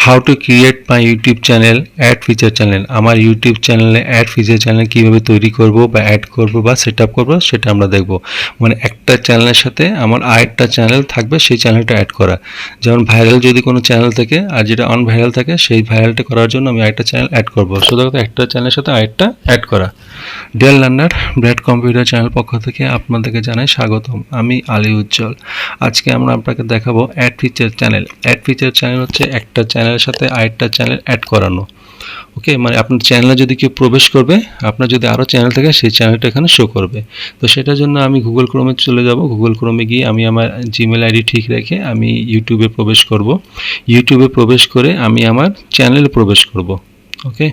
How to create my YouTube channel add feature channel. আমার YouTube চ্যানেলে add feature channel কীভাবে তৈরি করব বা অ্যাড করব বা সেট আপ করবো সেটা আমরা দেখব। মানে একটা চ্যানেলের সাথে আমার আরেকটা চ্যানেল থাকবে, সেই চ্যানেলটা অ্যাড করা। যেমন ভাইরাল যদি কোনো চ্যানেল থাকে আর যেটা আনভাইরাল থাকে, সেই ভাইরালটা করার জন্য আমি আরেকটা চ্যানেল অ্যাড করব। শুধুমাত্র একটা চ্যানেলের সাথে আরেকটা অ্যাড করা। Deer learner, Brad computer channel পক্ষ থেকে আপনাদেরকে জানাই স্বাগতম। আমি আলী উজ্জ্বল। আজকে আমরা আপনাকে দেখাবো add feature channel. Add feature channel হচ্ছে একটা চ্যানেলের সাথে আরেকটা চ্যানেল অ্যাড করানো। ওকে, মানে আপনার চ্যানেলে যদি কেউ প্রবেশ করবে, আপনার যদি আরও চ্যানেল থাকে, সেই চ্যানেলটা এখানে শো করবে। তো সেটার জন্য আমি গুগল ক্রোমে চলে যাব। গুগল ক্রোমে গিয়ে আমি আমার জিমেল আইডি ঠিক রেখে আমি ইউটিউবে প্রবেশ করব। ইউটিউবে প্রবেশ করে আমি আমার চ্যানেলে প্রবেশ করব। ওকে,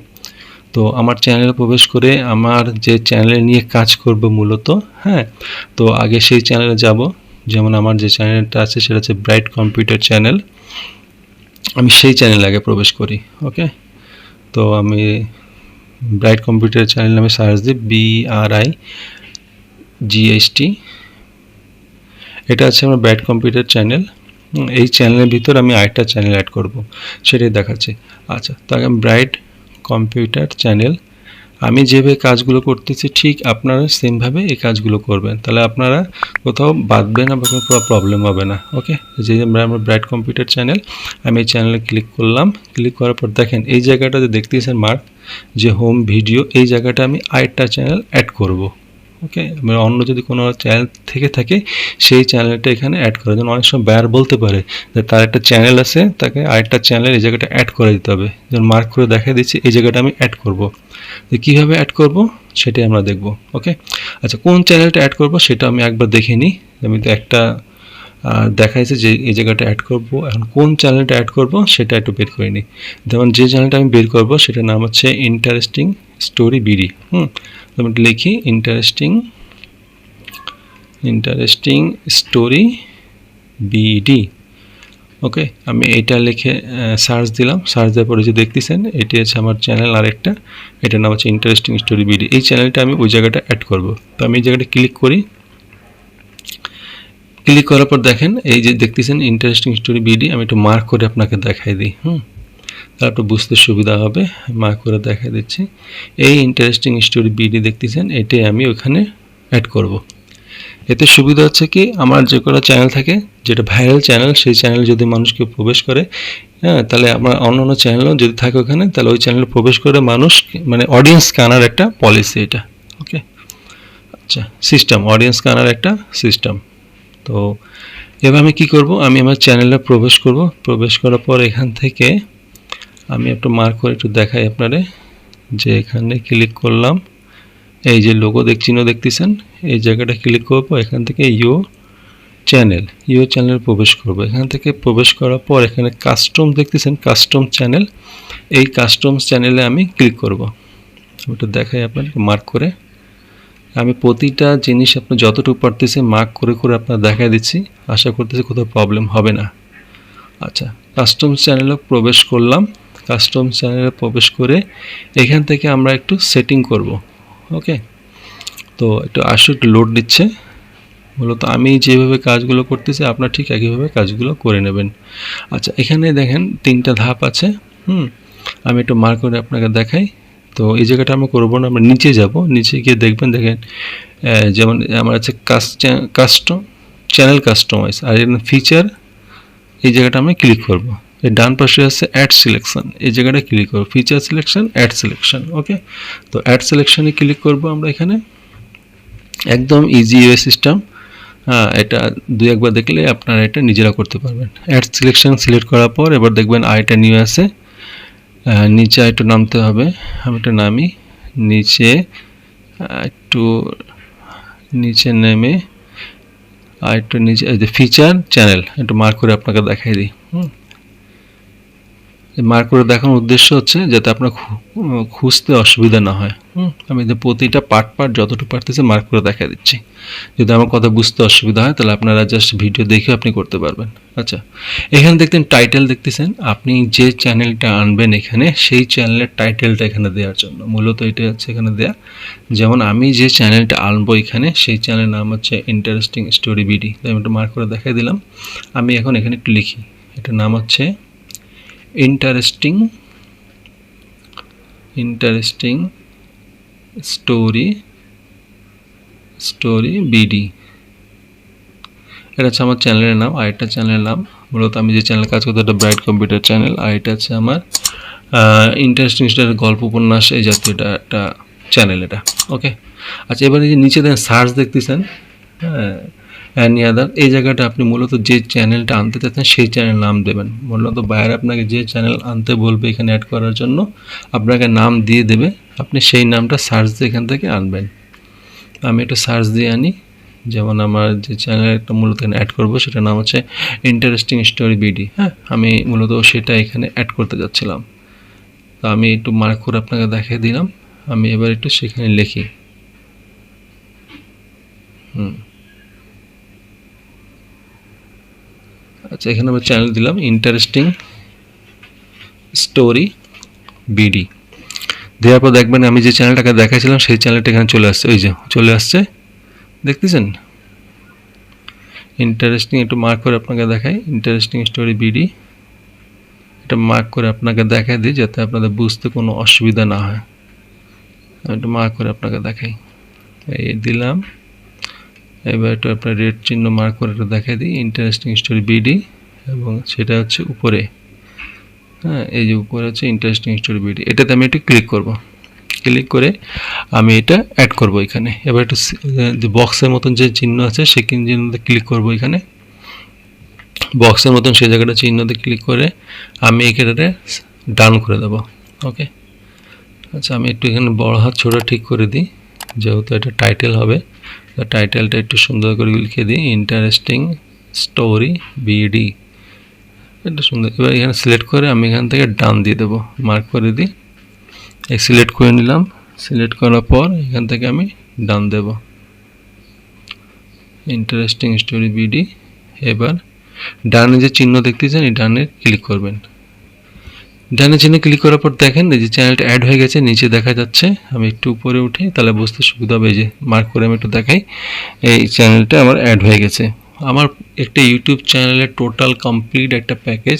তো আমার চ্যানেলে প্রবেশ করে আমার যে চ্যানেল নিয়ে কাজ করব মূলত, হ্যাঁ, তো আগে সেই চ্যানেলে যাব। যেমন আমার যে চ্যানেলটা আছে সেটা হচ্ছে ব্রাইট কম্পিউটার চ্যানেল। আমি সেই চ্যানেলে আগে প্রবেশ করি। ওকে, তো আমি ব্রাইট কম্পিউটার চ্যানেল নামে সার্চ দিই, BRIGHT। এটা আছে আমার ব্রাইট কম্পিউটার চ্যানেল। এই চ্যানেলের ভিতর আমি আরেকটা চ্যানেল অ্যাড করব, সেটাই দেখাচ্ছি। আচ্ছা, তো আগে ব্রাইট কম্পিউটার চ্যানেল। আমি যেভাবে কাজগুলো করতেছি ঠিক আপনারা সেমভাবে এই কাজগুলো করবেন, তাহলে আপনারা কোথাও বাদবে না বা কোনো প্রবলেম হবে না। ওকে, যে আমার ব্রাইট কম্পিউটার চ্যানেল, আমি এই চ্যানেলে ক্লিক করলাম। ক্লিক করার পর দেখেন এই জায়গাটা যে দেখতেছেন মার্ক, যে হোম ভিডিও, এই জায়গাটা আমি আরেকটা চ্যানেল অ্যাড করব। ওকে, মানে অন্য যদি কোনো চ্যানেল থেকে থাকে সেই চ্যানেলটা এখানে অ্যাড করার জন্য অনেক সময় বায়ার বলতে পারে যে তার একটা চ্যানেল আছে, তাকে আরেকটা চ্যানেল এই জায়গাটা অ্যাড করে দিতে হবে। যেমন মার্ক করে দেখিয়ে দিচ্ছি, এই জায়গাটা আমি অ্যাড করব। তো কীভাবে অ্যাড করব সেটাই আমরা দেখব। ওকে, আচ্ছা, কোন চ্যানেলটা অ্যাড করব সেটা আমি একবার দেখে নিই। আমি তো একটা দেখাইছে যে এই জায়গাটা অ্যাড করব। এখন কোন চ্যানেলটা অ্যাড করব সেটা একটু বের করে নিই। যেমন যে চ্যানেলটা আমি বের করব সেটার নাম হচ্ছে ইন্টারেস্টিং স্টোরি বিডি। আমি লিখি ইন্টারেস্টিং স্টোরি বিডি। ওকে, আমি এইটা লিখে সার্চ দিলাম। সার্চ দেওয়ার পরে যে দেখতেছেন এটি আছে আমার চ্যানেল আরেকটা, এটার নাম হচ্ছে ইন্টারেস্টিং স্টোরি বিডি। এই চ্যানেলটা আমি ওই জায়গাটা অ্যাড করব। তো আমি এই জায়গাটা ক্লিক করি। ক্লিক করার পর দেখেন এই যে দেখতেছেন ইন্টারেস্টিং স্টোরি বিডি। আমি একটু মার্ক করে আপনাকে দেখাই দিই, তাহলে একটু বুঝতে সুবিধা হবে। মার্ক করে দেখাই দিচ্ছি। এই ইন্টারেস্টিং স্টোরি বিডি দেখতেছেন, এটাই আমি ওখানে অ্যাড করব। এতে সুবিধা হচ্ছে কি, আমার যে কোনো চ্যানেল থাকে যেটা ভাইরাল চ্যানেল, সেই চ্যানেলে যদি মানুষকে প্রবেশ করে, হ্যাঁ, তাহলে আমার অন্য অন্য চ্যানেলও যদি থাকে ওখানে, তাহলে ওই চ্যানেলে প্রবেশ করে মানুষ, মানে অডিয়েন্সকে আনার একটা পলিসি এটা। ওকে, আচ্ছা, সিস্টেম, অডিয়েন্সকে আনার একটা সিস্টেম। তো এবার আমি কী করব, আমি আমার চ্যানেলে প্রবেশ করব। প্রবেশ করার পর এখান থেকে আমি একটু মার্ক করে একটু দেখাই আপনারে, যে এখানে ক্লিক করলাম। এই যে লোগো দেখতেছেন, এই জায়গাটা ক্লিক করব। এখান থেকে ইউ চ্যানেল প্রবেশ করব। এখান থেকে প্রবেশ করার পর এখানে কাস্টম দেখতেছেন, কাস্টম চ্যানেল। এই কাস্টম চ্যানেলে আমি ক্লিক করব। ওটা দেখাই আপনাকে মার্ক করে। আমি প্রতিটা জিনিস আপনি যতটুকু পারতেছে মার্ক করে করে আপনার দেখাই দিচ্ছি। আশা করতেছি কোথাও প্রবলেম হবে না। আচ্ছা, কাস্টম চ্যানেলে প্রবেশ করলাম। কাস্টম চ্যানেলে প্রবেশ করে এখান থেকে আমরা একটু সেটিং করব। ওকে, তো একটু একটু লোড দিচ্ছে। মূলত আমি যেভাবে কাজগুলো করতেছি আপনার ঠিক একইভাবে কাজগুলো করে নেবেন। আচ্ছা, এখানে দেখেন 3টা ধাপ আছে। আমি একটু মার্ক করে আপনাকে দেখাই। তো এই জায়গাটা আমরা করবো না, আমরা নিচে যাব। নিচে গিয়ে দেখবেন, দেখেন যেমন আমার আছে কাস্টম চ্যানেল কাস্টমাইজ, আর ফিচার, এই জায়গাটা আমি ক্লিক করব। এই ডান পাশে আছে অ্যাড সিলেকশন, এই জায়গাটা ক্লিক করব। Feature selection, add selection. Okay, তো অ্যাড সিলেকশনে ক্লিক করব আমরা এখানে। একদম ইজি ওয়ে সিস্টেম। এটা 2-1বার দেখলে আপনারা এটা নিজেরা করতে পারবেন। অ্যাড সিলেকশন সিলেক্ট করার পর এবার দেখবেন আইটা নিউ আছে। নিচে একটু নামতে হবে। আমি একটু নামি, নিচে একটু নিচে নেমে আর একটু নিচে এই যে ফিচার চ্যানেল একটু মার্ক করে আপনাকে দেখাই দিই। মার্ক করে দেখানোর উদ্দেশ্য হচ্ছে যাতে আপনার খুঁজতে অসুবিধা না হয়। আমি যে প্রতিটা পার্ট যতটুকু পারতেছে মার্ক করে দেখা দিচ্ছি। যদি আমার কথা বুঝতে অসুবিধা হয় তাহলে আপনারা জাস্ট ভিডিও দেখে আপনি করতে পারবেন। আচ্ছা, এখানে দেখতেন টাইটেল দেখতেছেন, আপনি যে চ্যানেলটা আনবেন এখানে সেই চ্যানেলের টাইটেলটা এখানে দেওয়ার জন্য মূলত এটা হচ্ছে এখানে দেয়া। যেমন আমি যে চ্যানেলটা আনবো এখানে সেই চ্যানেলের নাম হচ্ছে ইন্টারেস্টিং স্টোরি বিডি। আমি একটু মার্ক করে দেখাই দিলাম। আমি এখন এখানে একটু লিখি, এটার নাম হচ্ছে ইন্টারেস্টিং স্টোরি বিডি, এটা হচ্ছে আমার চ্যানেলের নাম। আরেকটা চ্যানেলের নাম, মূলত আমি যে চ্যানেল কাজ করতে, একটা ব্রাইট কম্পিউটার চ্যানেল, আর এটা হচ্ছে আমার ইন্টারেস্টিং স্টোরি, গল্প উপন্যাস এই জাতীয় একটা চ্যানেল এটা। ওকে, আচ্ছা, এবারে যে নিচে দেন সার্চ দেখতেছেন, হ্যাঁ, অ্যানি আদার, এই জায়গাটা আপনি মূলত যে চ্যানেলটা আনতে চাচ্ছেন সেই চ্যানেল নাম দেবেন। মূলত বাইরে আপনাকে যে চ্যানেল আনতে বলবে এখানে অ্যাড করার জন্য, আপনাকে নাম দিয়ে দেবে, আপনি সেই নামটা সার্চ দিয়ে এখান থেকে আনবেন। আমি একটু সার্চ দিয়ে আনি, যেমন আমার যে চ্যানেলটা মূলত এখানে অ্যাড করবো সেটার নাম হচ্ছে ইন্টারেস্টিং স্টোরি বিডি। হ্যাঁ, আমি মূলত সেটা এখানে অ্যাড করতে যাচ্ছিলাম, তো আমি একটু মার্ক করে আপনাকে দেখিয়ে দিলাম। আমি এবার একটু সেখানে লিখি। আচ্ছা, এখানে আমি চ্যানেল দিলাম ইন্টারেস্টিং স্টোরি বিডি। দেওয়ার পর দেখবেন আমি যে চ্যানেলটাকে দেখাইছিলাম সেই চ্যানেলটা এখানে চলে আসছে, ওই যে চলে আসছে, দেখতেছেন? ইন্টারেস্টিং, একটু মার্ক করে আপনাকে দেখাই, ইন্টারেস্টিং স্টোরি বিডি, এটা মার্ক করে আপনাকে দেখাই দিই যাতে আপনাদের বুঝতে কোনো অসুবিধা না হয়। একটু মার্ক করে আপনাকে দেখাই, এই দিলাম। এবার একটু আপনার রেড চিহ্ন মার্ক করে একটু দেখাই দিই, ইন্টারেস্টিং স্টোরি বিডি, এবং সেটা হচ্ছে উপরে, হ্যাঁ, এই যে উপরে হচ্ছে ইন্টারেস্টিং স্টোরি বিডি। এটাতে আমি একটু ক্লিক করব, ক্লিক করে আমি এটা অ্যাড করব এখানে। এবার একটু যে বক্সের মতন যে চিহ্ন আছে সেই চিহ্নতে ক্লিক করব, এখানে বক্সের মতন সেই জায়গাটা চিহ্নতে ক্লিক করে আমি এখানে ডান করে দেব। ওকে, আচ্ছা, আমি একটু এখানে বড় হাত ছোটো ঠিক করে দিই, যেহেতু এটা টাইটেল হবে, টাইটেলটা একটু সুন্দর করে লিখে দিই, ইন্টারেস্টিং স্টোরি বিডি, এটা সুন্দর। এবার এখানে সিলেক্ট করে আমি এখান থেকে ডান দিয়ে দেবো, মার্ক করে দিই, সিলেক্ট করে নিলাম। সিলেক্ট করার পর এখান থেকে আমি ডান দেব, ইন্টারেস্টিং স্টোরি বিডি। এবার ডানে যে চিহ্ন দেখতেছেন এই ডানে ক্লিক করবেন। ডানে চিহ্নে ক্লিক করার পর দেখেন এই যে চ্যানেলটা অ্যাড হয়ে গেছে, নিচে দেখা যাচ্ছে। আমি একটু উপরে উঠি, তাহলে বুঝতে সুবিধা হবে। এই যে মার্ক করে আমি একটু দেখাই, এই চ্যানেলটা আমার অ্যাড হয়ে গেছে। আমার একটা ইউটিউব চ্যানেলের টোটাল কমপ্লিট একটা package,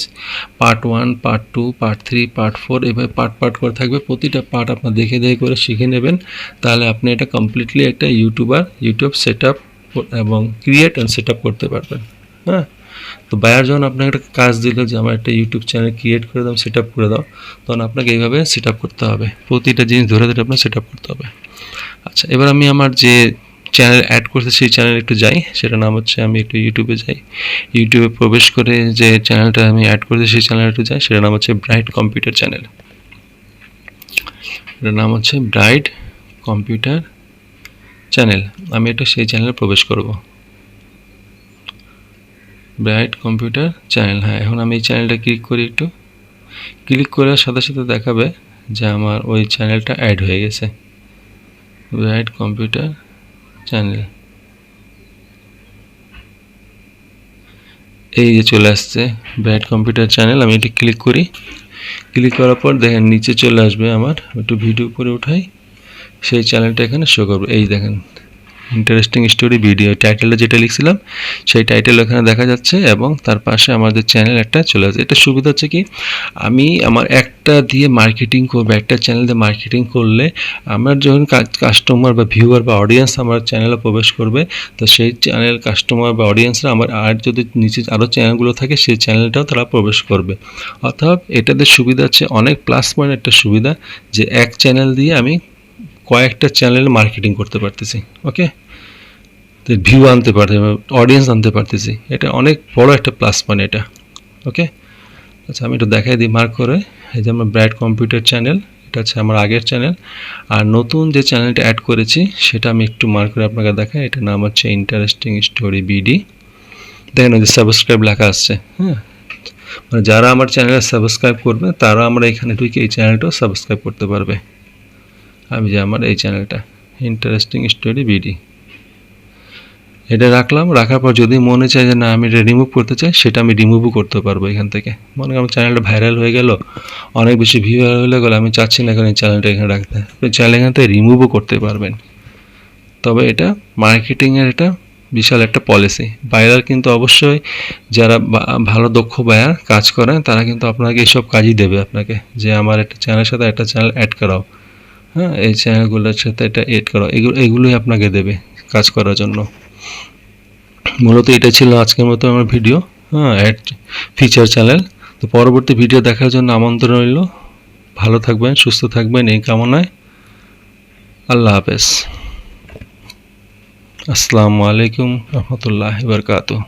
part 1, part 2, part 3, part 4, এভাবে পার্ট করে থাকবে। প্রতিটা পার্ট আপনার দেখে করে শিখে নেবেন, তাহলে আপনি এটা কমপ্লিটলি একটা ইউটিউব সেট আপ এবং ক্রিয়েট অ্যান্ড সেট আপ করতে পারবেন। হ্যাঁ, তো বায়ার যখন আপনাকে একটা কাজ দিল যে আমার একটা ইউটিউব চ্যানেল ক্রিয়েট করে দাও, সেট আপ করে দাও, তখন আপনাকে এইভাবে সেট আপ করতে হবে, প্রতিটা জিনিস ধরে আপনার সেট আপ করতে হবে। আচ্ছা, এবার আমি আমার যে চ্যানেল অ্যাড করতে সেই চ্যানেল একটু যাই, সেটার নাম হচ্ছে, আমি একটু ইউটিউবে যাই, ইউটিউবে প্রবেশ করে যে চ্যানেলটা আমি অ্যাড করতে সেই চ্যানেল একটু যাই, সেটার নাম হচ্ছে ব্রাইট কম্পিউটার চ্যানেল। এটার নাম হচ্ছে ব্রাইট কম্পিউটার চ্যানেল। আমি একটু সেই চ্যানেলে প্রবেশ করব, ব্রাইট কম্পিউটার চ্যানেল। হ্যাঁ, এখন আমি এই চ্যানেলটা ক্লিক করি, একটু ক্লিক করার সাথে সাথে দেখাবে যে আমার ওই চ্যানেলটা অ্যাড হয়ে গেছে, ব্রাইট কম্পিউটার চ্যানেল। এই যে চলে আসছে ব্রাইট কম্পিউটার চ্যানেল। আমি এটি ক্লিক করি, ক্লিক করার পর দেখেন নিচে চলে আসবে আমার, একটু ভিডিও করে উঠাই, সেই চ্যানেলটা এখানে শো করবে। এই দেখেন ইন্টারেস্টিং স্টোরি ভিডিও, টাইটেলটা যেটা লিখছিলাম সেই টাইটেল ওখানে দেখা যাচ্ছে, এবং তার পাশে আমাদের চ্যানেল একটা চলে আসছে। এটা সুবিধা হচ্ছে কি, আমি আমার একটা দিয়ে মার্কেটিং করবো, একটা চ্যানেল দিয়ে মার্কেটিং করলে আমার যখন কাস্টমার বা ভিউয়ার বা অডিয়েন্স আমার চ্যানেলে প্রবেশ করবে, তো সেই চ্যানেল কাস্টমার বা অডিয়েন্সরা আমার আর যদি নিচে আরও চ্যানেলগুলো থাকে সেই চ্যানেলটাও তারা প্রবেশ করবে। অর্থাৎ এটাতে সুবিধা আছে, অনেক প্লাস পয়েন্ট একটা সুবিধা, যে এক চ্যানেল দিয়ে আমি কয়েকটা চ্যানেল মার্কেটিং করতে পারতেছি। ওকে, তো ভিউ আনতে পারতেছি, অডিয়েন্স আনতে পারতেছি, এটা অনেক বড় একটা প্লাস পয়েন্ট এটা। ওকে, আচ্ছা, আমি একটু দেখাই দিই মার্ক করে। এই যে আমার ব্রাইট কম্পিউটার চ্যানেল, এটা হচ্ছে আমার আগের চ্যানেল, আর নতুন যে চ্যানেলটা অ্যাড করেছি সেটা আমি একটু মার্ক করে আপনাকে দেখাই। এটার নাম হচ্ছে ইন্টারেস্টিং স্টোরি বিডি। দেখেন ওই যে সাবস্ক্রাইব লেখা আসছে। হ্যাঁ, মানে যারা আমার চ্যানেলে সাবস্ক্রাইব করবে তারা আমরা এখানে ঢুকে এই চ্যানেলটাও সাবস্ক্রাইব করতে পারবে। আমি যে আমার এই চ্যানেলটা ইন্টারেস্টিং স্টোরি বিডি, এটা রাখলাম। রাখার পর যদি মনে চায় যে না আমি এটা রিমুভ করতে চাই, সেটা আমি রিমুভও করতে পারবো এখান থেকে। মনে করেন আমার চ্যানেলটা ভাইরাল হয়ে গেল, অনেক বেশি ভিউ হয়ে গেলো, আমি চাচ্ছি না এখন এই চ্যানেলটা এখানে রাখতে, আপনি চ্যানেল এখান থেকে রিমুভও করতে পারবেন। তবে এটা মার্কেটিংয়ের এটা বিশাল একটা পলিসি। বায়ার কিন্তু অবশ্যই যারা ভালো দক্ষ বায়ার কাজ করে তারা কিন্তু আপনাকে এইসব কাজই দেবে আপনাকে, যে আমার একটা চ্যানেলের সাথে একটা চ্যানেল অ্যাড করাও, হ্যাঁ এই চ্যানেলগুলোর সাথে এটা অ্যাড করাও, এগুলোই আপনাকে দেবে কাজ করার জন্য। মূলত এটা ছিল আজকের মতো আমার ভিডিও, হ্যাঁ অ্যাড ফিচার চ্যানেল। তো পরবর্তী ভিডিও দেখার জন্য আমন্ত্রণ রইল। ভালো থাকবেন, সুস্থ থাকবেন এই কামনায়। আল্লাহ হাফেজ। আসসালামু আলাইকুম রহমতুল্লাহি ওয়া বারাকাতুহু।